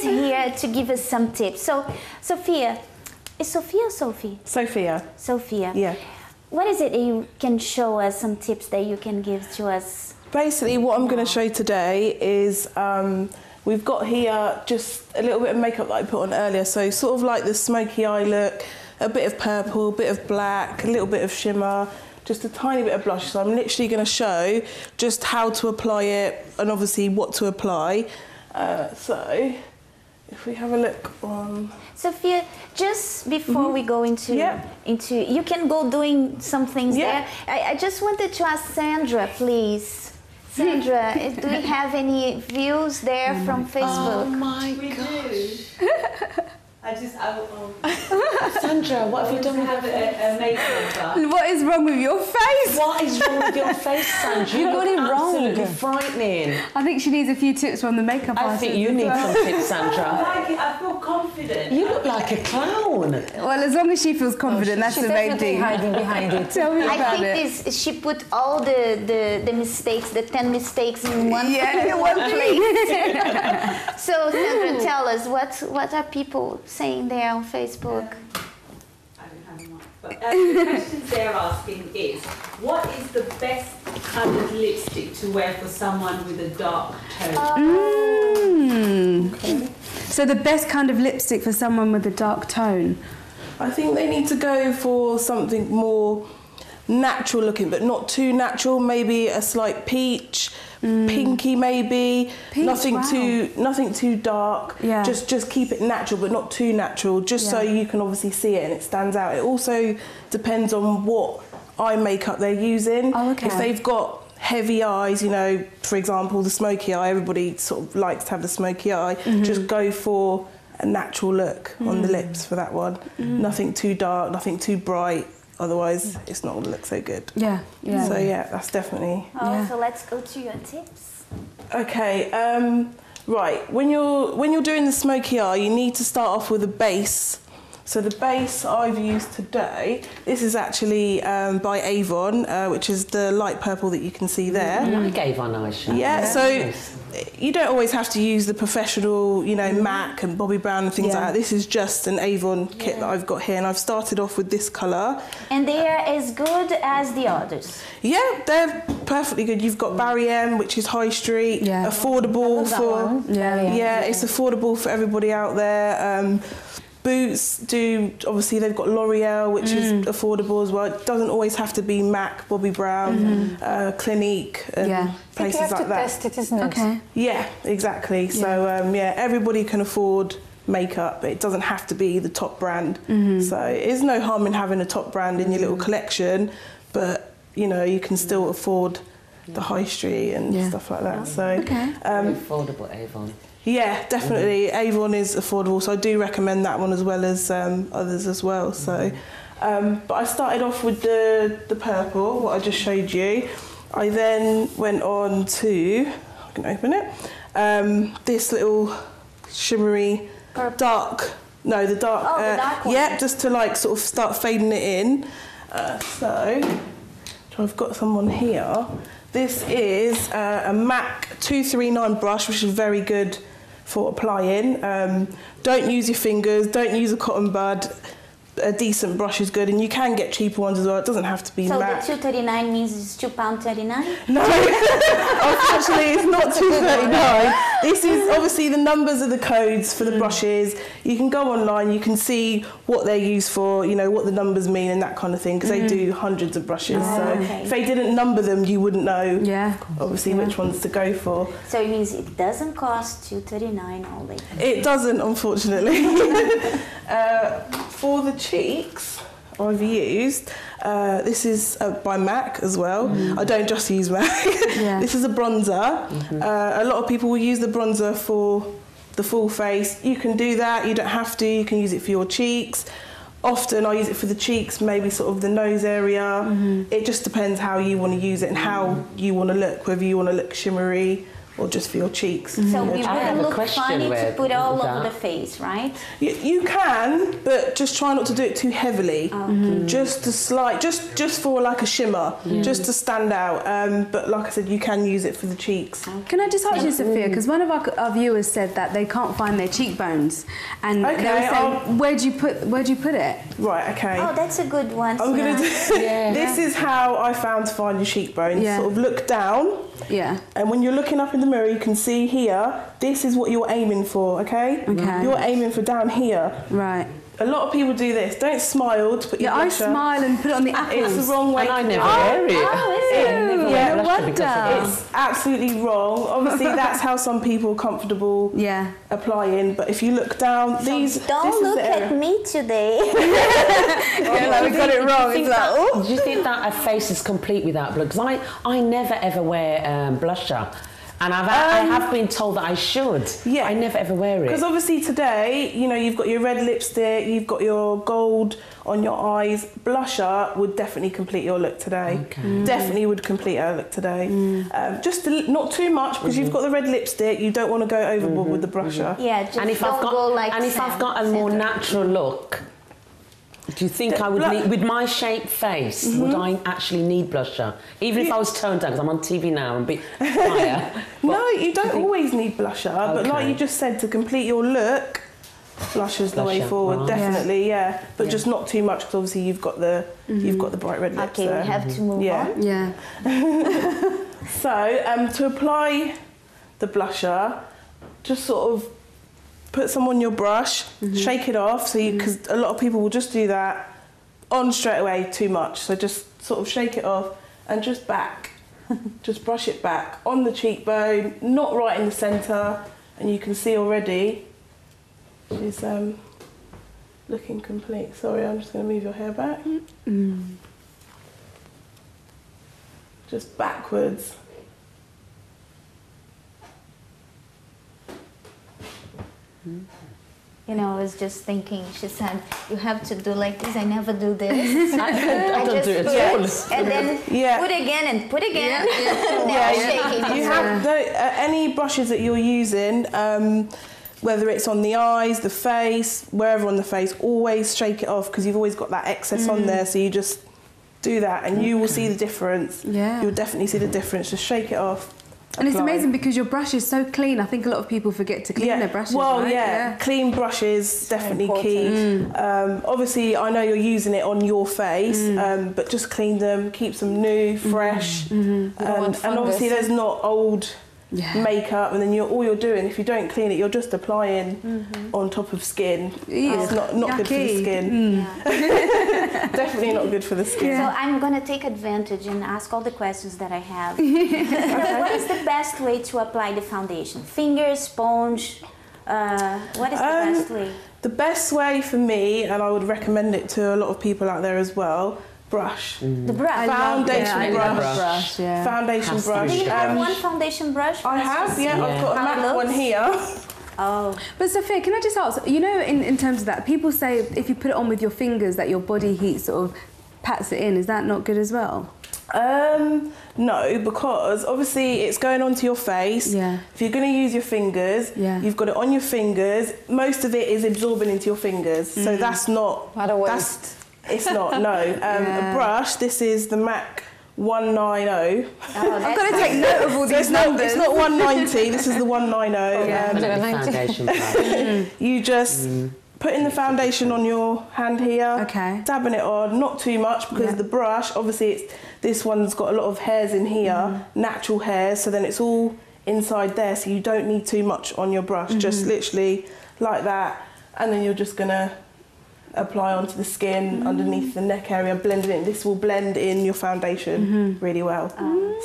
is here to give us some tips. So, Sophia, is Sophia or Sophie? Sophia. Sophia. Yeah. What is it that you can show us, some tips that you can give to us? Basically, what I'm going to show today is we've got here just a little bit of makeup that I put on earlier. So sort of like the smoky eye look, a bit of purple, a bit of black, a little bit of shimmer, just a tiny bit of blush. So I'm literally going to show just how to apply it and obviously what to apply. So if we have a look on... Sophia, just before we go into, you can go doing some things there. I just wanted to ask Sandra, please. Sandra, do we have any views there from Facebook? Oh my gosh. Sandra, what have you done with your face? makeup? What is wrong with your face? What is wrong with your face, Sandra? You got it wrong. Absolutely frightening. I think she needs a few tips from the makeup I artist. think you need some tips, Sandra. I feel confident. You look like a clown. Well, as long as she feels confident, that's the main thing. Hiding behind it. Tell me about I think she put all the mistakes, the 10 mistakes in one place. So Sandra, tell us, what are people saying there on Facebook? I don't have one. But the questions they're asking is, what is the best coloured lipstick to wear for someone with a dark tone? Okay. So the best kind of lipstick for someone with a dark tone? I think they need to go for something more natural looking, but not too natural. Maybe a slight peach, pinky maybe. Peach, nothing too dark. Yeah. Just keep it natural, but not too natural. Just so you can obviously see it and it stands out. It also depends on what eye makeup they're using. Oh, okay. If they've got heavy eyes, you know, for example, the smoky eye. Everybody sort of likes to have the smoky eye. Just go for a natural look on the lips for that one. Nothing too dark, nothing too bright. Otherwise, it's not going to look so good. Yeah. So yeah, that's definitely. So let's go to your tips. Okay. Right. When you're doing the smoky eye, you need to start off with a base. So the base I've used today, this is actually by Avon, which is the light purple that you can see there. Like Avon eyeshadow. Yeah. So you don't always have to use the professional, you know, MAC and Bobbi Brown and things like that. This is just an Avon kit that I've got here, and I've started off with this colour. And they are as good as the others? Yeah, they're perfectly good. You've got Barry M, which is high street, affordable for... Yeah, it's affordable for everybody out there. Boots do, obviously they've got L'Oreal, which is affordable as well. It doesn't always have to be MAC, Bobbi Brown, Clinique and places like that. You have to test it, isn't it? Okay. Yeah, exactly. So everybody can afford makeup. It doesn't have to be the top brand. So there's no harm in having a top brand in your little collection, but you know, you can still afford the high street and stuff like that. So affordable Avon. Yeah, definitely. Avon is affordable, so I do recommend that one as well as others as well. So, but I started off with the purple, what I just showed you. I then went on to, I can open it, this little shimmery dark. No, the dark. The dark one. Yeah, just to like sort of start fading it in. So I've got some on here. This is a MAC 239 brush, which is very good for applying. Don't use your fingers, don't use a cotton bud. A decent brush is good, and you can get cheaper ones as well. It doesn't have to be MAC. So the 239 means it's £2.39? No, unfortunately it's not 239. This is obviously the numbers of the codes for the brushes. You can go online, you can see what they're used for, you know, what the numbers mean and that kind of thing, because they do hundreds of brushes. So if they didn't number them, you wouldn't know obviously which ones to go for. So it means it doesn't cost £2.39 only? It doesn't, unfortunately. For the cheeks, I've used, this is by MAC as well. I don't just use MAC. This is a bronzer. A lot of people will use the bronzer for the full face. You can do that, you don't have to. You can use it for your cheeks. Often I use it for the cheeks, maybe sort of the nose area. It just depends how you want to use it and how you want to look, whether you want to look shimmery or just for your cheeks. So it wouldn't look funny to put all over the face, right? You can, but just try not to do it too heavily. Just a slight, just for like a shimmer, just to stand out. But like I said, you can use it for the cheeks. Can I just ask you, Sophia, because one of our viewers said that they can't find their cheekbones, and they were saying, where'd you put it? Right, okay. Oh, that's a good one. I'm gonna do. This is how I found to find your cheekbones. Yeah. Sort of look down. Yeah. And when you're looking up in the mirror, you can see here, this is what you're aiming for, okay? Okay. You're aiming for down here. Right. A lot of people do this. Don't smile to put your I blusher. smile and put it on the apples. It's the wrong way. And I never wear it. Yeah, no wonder. it's absolutely wrong. Obviously, that's how some people are comfortable applying. But if you look down, Don't look at me today. Like we got it wrong. It's like, oh. Do you think that a face is complete without blush? Because I never ever wear blusher. And I have been told that I should. Yeah. I never ever wear it. Because obviously today, you know, you've got your red lipstick, you've got your gold on your eyes. Blusher would definitely complete your look today. Okay. Definitely would complete our look today. Just not too much, because you've got the red lipstick. You don't want to go overboard with the blusher. Yeah, just if don't go like if I've got a more natural look, do you think I would need, with my shaped face, would I actually need blusher? Even if I was toned down, because I'm on TV now and a bit higher. No, you don't always need blusher, but like you just said, to complete your look, blusher's the way forward, definitely, yeah. But just not too much, because obviously you've got the bright red lips. Okay, we have to move on. Yeah. So to apply the blusher, just sort of put some on your brush, shake it off, so because a lot of people will just do that on straight away too much. So just sort of shake it off and just back, just brush it back on the cheekbone, not right in the centre, and you can see already she's looking complete. Sorry, I'm just going to move your hair back. Just backwards. You know, I was just thinking, she said, you have to do like this. I never do this. I don't do it at all. And then put again and put again. Shaking. You have any brushes that you're using, whether it's on the eyes, the face, wherever on the face, always shake it off, because you've always got that excess on there. So you just do that and you will see the difference. Yeah. You'll definitely see the difference. Just shake it off. And it's amazing because your brush is so clean. I think a lot of people forget to clean their brushes. Well, right? clean brushes, definitely key. Obviously, I know you're using it on your face, but just clean them, keep them new, fresh. And obviously, there's not old makeup, and then all you're doing, if you don't clean it, you're just applying on top of skin. It's not good for the skin. Definitely not good for the skin. So I'm going to take advantage and ask all the questions that I have. What is the best way to apply the foundation? Finger, sponge? What is the best way? The best way for me, and I would recommend it to a lot of people out there as well, brush. The brush. Foundation brush. Foundation brush. Do you have one foundation brush? I have, I've got a MAC one here. Oh. But Sophia, can I just ask, you know, in terms of that, people say if you put it on with your fingers that your body heat sort of pats it in. Is that not good as well? No, because obviously it's going onto your face. If you're going to use your fingers, you've got it on your fingers. Most of it is absorbing into your fingers, so that's not. What a waste. It's not. No, a brush. This is the MAC 190. I've got to take note of all these numbers. It's not 190. This is the 190. Foundation brush. You just putting the foundation on your hand here. Dabbing it on, not too much, because the brush, obviously, this one's got a lot of hairs in here, natural hairs. So then it's all inside there. So you don't need too much on your brush. Just literally like that, and then you're just gonna apply onto the skin underneath the neck area, blend it in. This will blend in your foundation really well.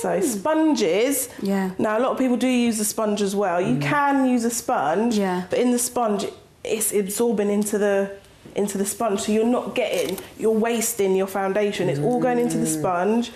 So sponges, now a lot of people do use a sponge as well. You can use a sponge, but in the sponge it's absorbing into the sponge, so you're wasting your foundation. It's all going into the sponge.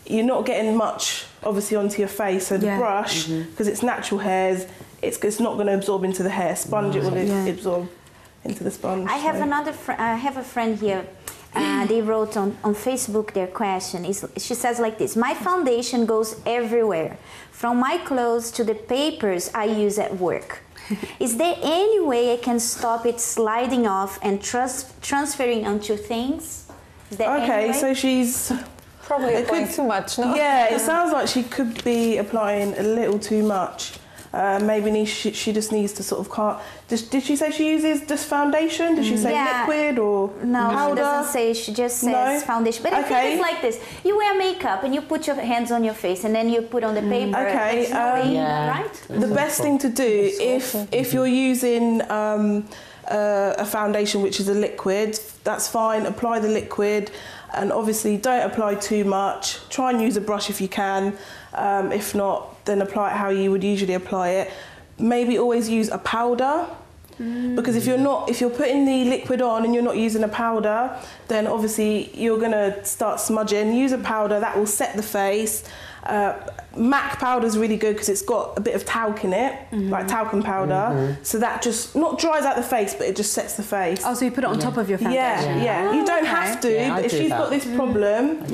You're not getting much obviously onto your face. So the brush, because it's natural hairs, it's not going to absorb into the hair. Sponge, it will absorb into the sponge. I have I have a friend here. They wrote on Facebook their question. She says like this: my foundation goes everywhere, from my clothes to the papers I use at work. Is there any way I can stop it sliding off and transferring onto things? Is there any way? So she's probably applying too much, no? Yeah, it sounds like she could be applying a little too much. Maybe she just needs to sort of did she say she uses just foundation? Did she say liquid or powder? She doesn't say. She just says foundation. But I think it's like this: you wear makeup and you put your hands on your face, and then you put on the paper. Okay, right? The best thing to do if you're using a foundation which is a liquid, that's fine. Apply the liquid, and obviously don't apply too much. Try and use a brush if you can. If not, then apply it how you would usually apply it. Maybe always use a powder, because if you're putting the liquid on and you're not using a powder, then obviously you're gonna start smudging. Use a powder that will set the face. MAC powder is really good because it's got a bit of talc in it, like talcum powder. So that just not dries out the face, but it just sets the face. Oh, so you put it on top of your foundation? Yeah. You don't have to, but if she's got this problem,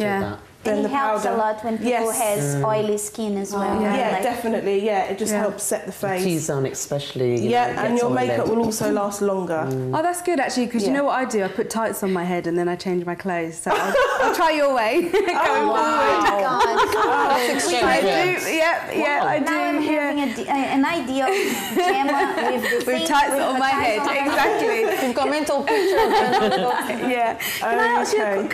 then it helps a lot when people has oily skin as well. Definitely. Yeah, it just helps set the face. T-zone especially. And your makeup will also last longer. Oh, that's good actually, because you know what I do? I put tights on my head and then I change my clothes. So I'll try your way. God. That's extreme. I do. I do. Now I'm having an idea of Gemma with tights on my head. Exactly. You've got mental pictures. Can I ask you a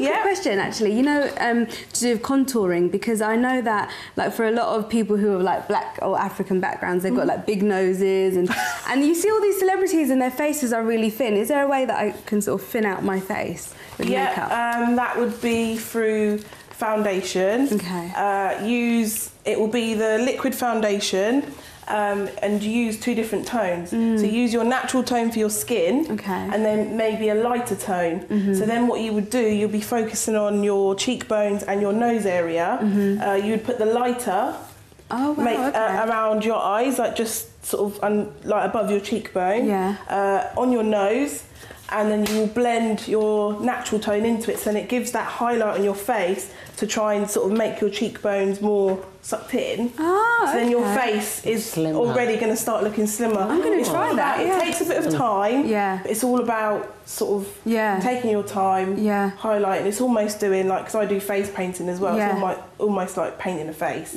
quick question actually? You know, to do with contouring, because I know that like for a lot of people who have like black or African backgrounds, they've got like big noses and you see all these celebrities and their faces are really thin. Is there a way that I can sort of thin out my face with makeup? That would be through foundation. It will be the liquid foundation. And use 2 different tones. So use your natural tone for your skin, and then maybe a lighter tone. So then what you would do, you'll be focusing on your cheekbones and your nose area. You would put the lighter around your eyes, like just sort of like above your cheekbone, on your nose, and then you will blend your natural tone into it, so then it gives that highlight on your face to try and sort of make your cheekbones more sucked in. So then your face is already going to start looking slimmer. I'm going to try that. It takes a bit of time. But it's all about sort of taking your time, highlighting. It's almost doing like, because I do face painting as well. It's almost like painting a face.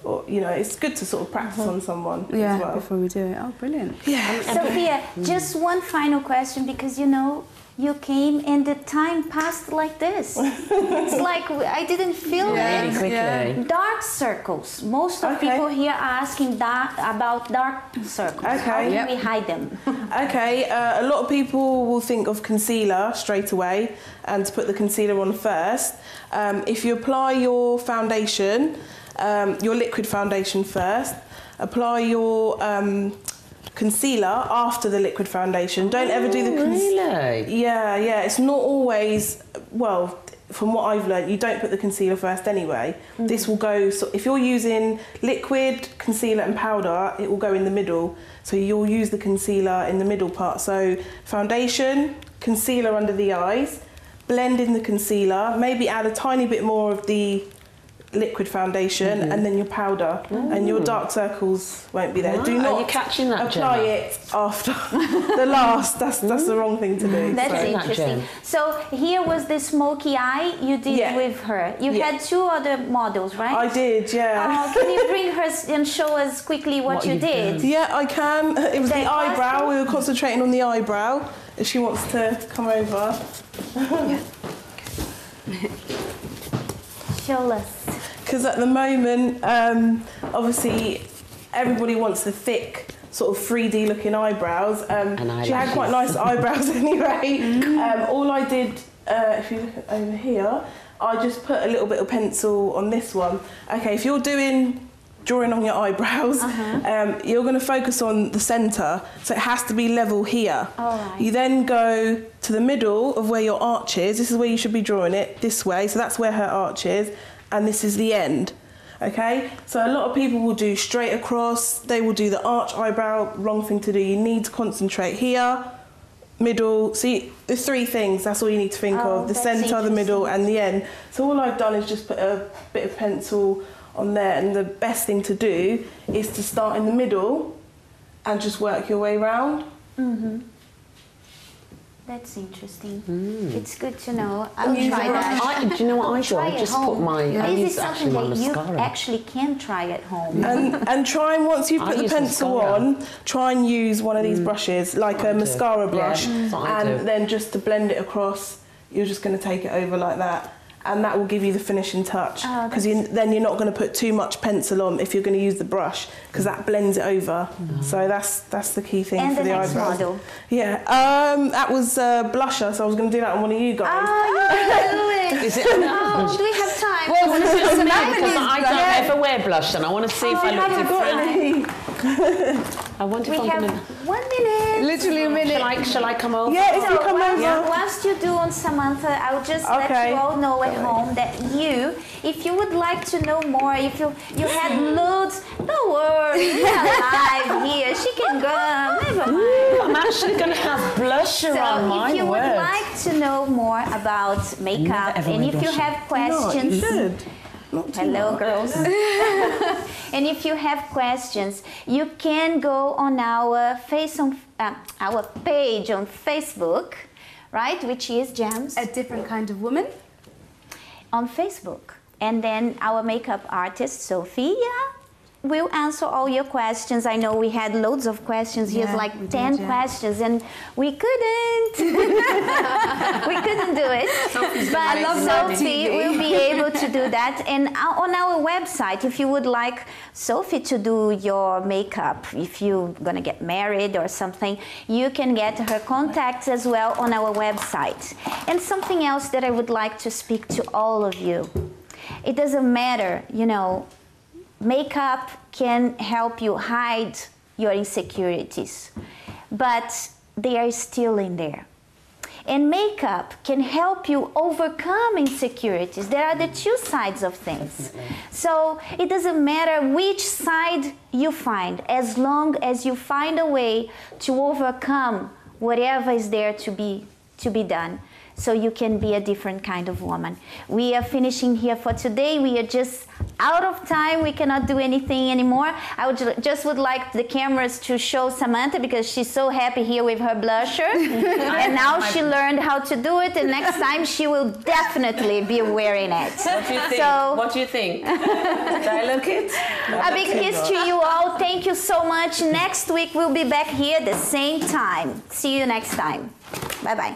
Or, you know, it's good to sort of practice on someone as well. Before we do it. Oh, brilliant. Sophia, just one final question, because you know, you came and the time passed like this. It's like I didn't feel it. Dark circles. Most of people here are asking about dark circles. How do we hide them? A lot of people will think of concealer straight away and to put the concealer on first. If you apply your foundation, your liquid foundation first, apply your concealer after the liquid foundation. Don't ever do the concealer. Yeah. It's not always, well, from what I've learned, you don't put the concealer first anyway. This will go, so if you're using liquid, concealer and powder, it will go in the middle. So you'll use the concealer in the middle part. So foundation, concealer under the eyes, blend in the concealer, maybe add a tiny bit more of the liquid foundation and then your powder, and your dark circles won't be there. Do not apply it after the last. That's the wrong thing to do. That's interesting. So here was the smoky eye you did with her. You had 2 other models, right? I did, can you bring her and show us quickly what you did? Yeah, I can. It was the eyebrow. We were concentrating on the eyebrow. If she wants to come over. Show us. Because at the moment, obviously, everybody wants the thick, sort of 3D looking eyebrows. She had quite nice eyebrows anyway. All I did, if you look over here, I just put a little bit of pencil on this one. Okay, if you're drawing on your eyebrows, you're going to focus on the centre, so it has to be level here. You then go to the middle of where your arch is. This is where you should be drawing it, this way, so that's where her arch is, and this is the end. Okay, so a lot of people will do straight across, they will do the arch eyebrow. Wrong thing to do. You need to concentrate here, middle. See, the three things, that's all you need to think of. The centre, the middle and the end. So all I've done is just put a bit of pencil on there, and the best thing to do is to start in the middle and just work your way round. That's interesting. It's good to know. I'll try that. Do you know what I do? I just put my... This is something that you actually can try at home. And try and, once you've put the pencil on, try and use one of these brushes, like a mascara brush, and then just to blend it across, you're just going to take it over like that. And that will give you the finishing touch, because then you're not going to put too much pencil on if you're going to use the brush, because that blends it over. So that's the key thing for the eyebrows. And the next model? Yeah, that was blusher, so I was going to do that on one of you guys. Is it? Oh, do we have time? Well, because I don't ever wear blush, and I want to see if I look different. I wonder if I'm going to... 1 minute. Literally a minute. Shall I come over? Yeah, if you come over. Whilst you do on Samantha, I'll just let you all know at home that if you would like to know more, if you had loads, don't worry, we are live here. She can go, never mind. I'm actually going to have blusher on, my if you word. would like to know more about makeup, and if you have questions... No, you should. Hello, girls. And if you have questions, you can go on our our page on Facebook, right? Which is Gems. A Different Kind of Woman. On Facebook. And then our makeup artist, Sophia, will answer all your questions. I know we had loads of questions. Here's like 10 questions, and we couldn't. We couldn't do it. But Sophie will be able to do that. And on our website, if you would like Sophie to do your makeup, if you're going to get married or something, you can get her contacts as well on our website. And something else that I would like to speak to all of you. It doesn't matter, you know, makeup can help you hide your insecurities, but they are still in there. And makeup can help you overcome insecurities. There are the two sides of things. So it doesn't matter which side you find, as long as you find a way to overcome whatever is there to be done, so you can be a different kind of woman. We are finishing here for today. We are just out of time. We cannot do anything anymore. I would like the cameras to show Samantha, because she's so happy here with her blusher. And now she learned how to do it, and next time she will definitely be wearing it. What do you think? What do you think? Did I look it? A big kiss to you all. Thank you so much. Next week we'll be back here at the same time. See you next time. Bye-bye.